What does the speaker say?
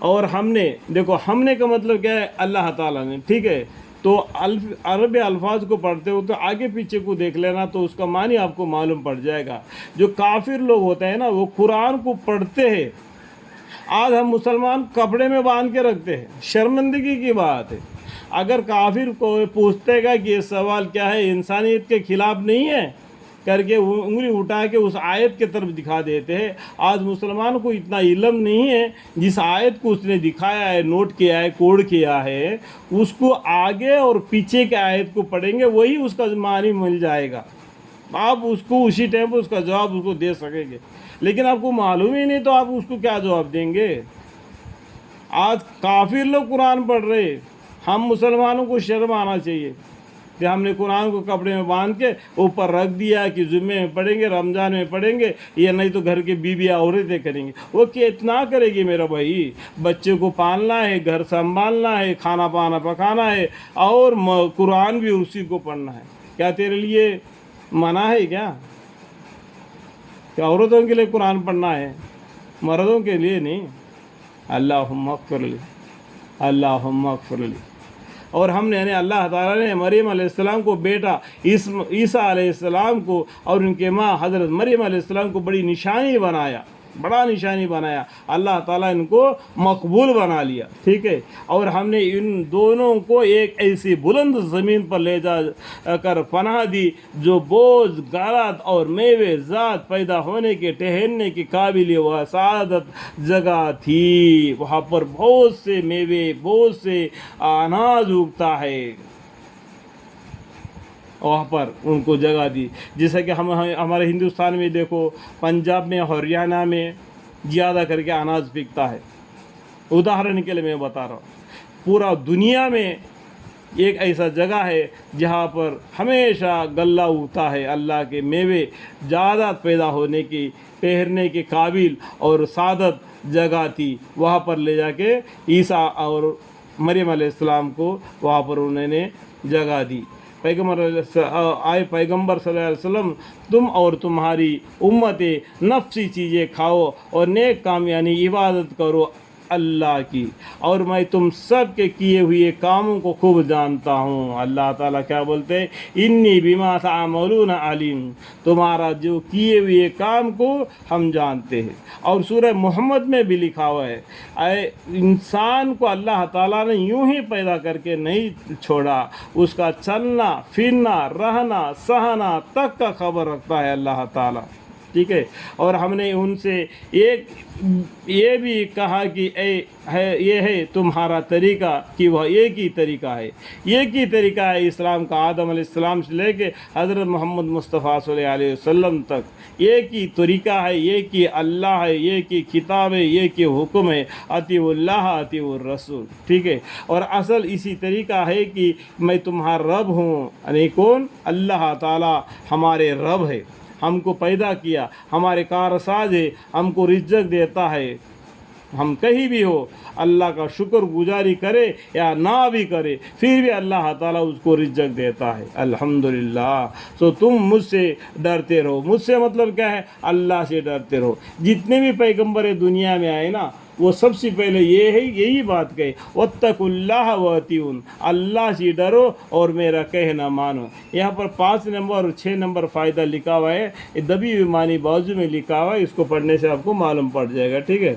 اور ہم نے دیکھو، ہم نے کا مطلب کیا ہے؟ اللہ تعالیٰ نے، ٹھیک ہے؟ تو عربی الفاظ کو پڑھتے ہو تو آگے پیچھے کو دیکھ لینا تو اس کا معنی آپ کو معلوم پڑ جائے گا۔ جو کافر لوگ ہوتے ہیں نا، وہ قرآن کو پڑھتے ہیں، آج ہم مسلمان کپڑے میں باندھ کے رکھتے ہیں، شرمندگی کی بات ہے۔ اگر کافر کو پوچھتے گا کہ یہ سوال کیا ہے، انسانیت کے خلاف نہیں ہے کر کے انگلی اٹھا کے اس آیت کی طرف دکھا دیتے ہیں۔ آج مسلمان کو اتنا علم نہیں ہے، جس آیت کو اس نے دکھایا ہے، نوٹ کیا ہے، کوڈ کیا ہے، اس کو آگے اور پیچھے کے آیت کو پڑھیں گے، وہی اس کا معنی مل جائے گا، آپ اس کو اسی ٹائم پہ اس کا جواب اس کو دے سکیں گے۔ لیکن آپ کو معلوم ہی نہیں تو آپ اس کو کیا جواب دیں گے؟ آج کافر لوگ قرآن پڑھ رہے، ہم مسلمانوں کو شرم آنا چاہیے کہ ہم نے قرآن کو کپڑے میں باندھ کے اوپر رکھ دیا کہ جمعے میں پڑھیں گے، رمضان میں پڑھیں گے، یا نہیں تو گھر کے بیویاں عورتیں کریں گے۔ وہ کتنا کرے گی میرا بھائی؟ بچے کو پالنا ہے، گھر سنبھالنا ہے، کھانا پانا پکانا ہے، اور قرآن بھی اسی کو پڑھنا ہے۔ کیا تیرے لیے منع ہے کیا کہ عورتوں کے لیے قرآن پڑھنا ہے، مردوں کے لیے نہیں؟ اللہم اغفر لی، اللہم اغفر لی۔ اور ہم نے یعنی اللہ تعالیٰ نے مریم علیہ السلام کو بیٹا عیسیٰ علیہ السلام کو اور ان کے ماں حضرت مریم علیہ السلام کو بڑی نشانی بنایا، بڑا نشانی بنایا۔ اللہ تعالیٰ ان کو مقبول بنا لیا، ٹھیک ہے؟ اور ہم نے ان دونوں کو ایک ایسی بلند زمین پر لے جا کر پناہ دی جو بوجھ، غلط اور میوے ذات پیدا ہونے کے، ٹہرنے کے قابل و سعادت جگہ تھی۔ وہاں پر بہت سے میوے، بہت سے اناج اگتا ہے، وہاں پر ان کو جگہ دی۔ جیسا کہ ہمارے ہندوستان میں دیکھو، پنجاب میں، ہریانہ میں زیادہ کر کے اناج بکتا ہے۔ ادھارن کے لیے میں بتا رہا ہوں، پورا دنیا میں ایک ایسا جگہ ہے جہاں پر ہمیشہ غلہ اگتا ہے، اللہ کے میوے زیادہ پیدا ہونے کی، ٹہرنے کے قابل اور سعادت جگہ تھی۔ وہاں پر لے جا کے عیسیٰ اور مریم علیہ السلام کو وہاں پر انہوں نے جگہ دی۔ پیغمبر صلی اللہ علیہ وسلم، تم اور تمہاری امت نفسی چیزیں کھاؤ اور نیک کام یعنی عبادت کرو اللہ کی، اور میں تم سب کے کیے ہوئے کاموں کو خوب جانتا ہوں۔ اللہ تعالیٰ کیا بولتے ہیں؟ انی بما تعملون علیم، تمہارا جو کیے ہوئے کام کو ہم جانتے ہیں۔ اور سورہ محمد میں بھی لکھا ہوا ہے، اے انسان کو اللہ تعالیٰ نے یوں ہی پیدا کر کے نہیں چھوڑا، اس کا چلنا پھرنا، رہنا سہنا تک کا خبر رکھتا ہے اللہ تعالیٰ، ٹھیک ہے؟ اور ہم نے ان سے یہ بھی کہا کہ یہ ہے تمہارا طریقہ، کہ وہ ایک ہی طریقہ ہے، ایک ہی طریقہ ہے اسلام کا، آدم علیہ السلام سے لے کے حضرت محمد مصطفیٰ صلی اللہ علیہ وسلم تک ایک ہی طریقہ ہے، ایک ہی اللہ ہے، ایک ہی کتاب ہے، ایک ہی حکم ہے، اطیعوا اللہ اطیعوا الرسول، ٹھیک ہے؟ اور اصل اسی طریقہ ہے کہ میں تمہارا رب ہوں، یعنی کون؟ اللہ تعالیٰ ہمارے رب ہے، ہم کو پیدا کیا، ہمارے کارساز ہے، ہم کو رزق دیتا ہے۔ ہم کہیں بھی ہو اللہ کا شکر گزاری کرے یا نہ بھی کرے، پھر بھی اللہ تعالیٰ اس کو رزق دیتا ہے، الحمدللہ۔ تو تم مجھ سے ڈرتے رہو، مجھ سے مطلب کیا ہے؟ اللہ سے ڈرتے رہو۔ جتنے بھی پیغمبر دنیا میں آئے نا، وہ سب سے پہلے یہی بات کہے، واتقوا اللہ واطیعون، اللہ سے ڈرو اور میرا کہنا مانو۔ یہاں پر 5 نمبر اور 6 نمبر فائدہ لکھا ہوا ہے، دبی ہوئی معنی بازو میں لکھا ہوا ہے، اس کو پڑھنے سے آپ کو معلوم پڑ جائے گا، ٹھیک ہے؟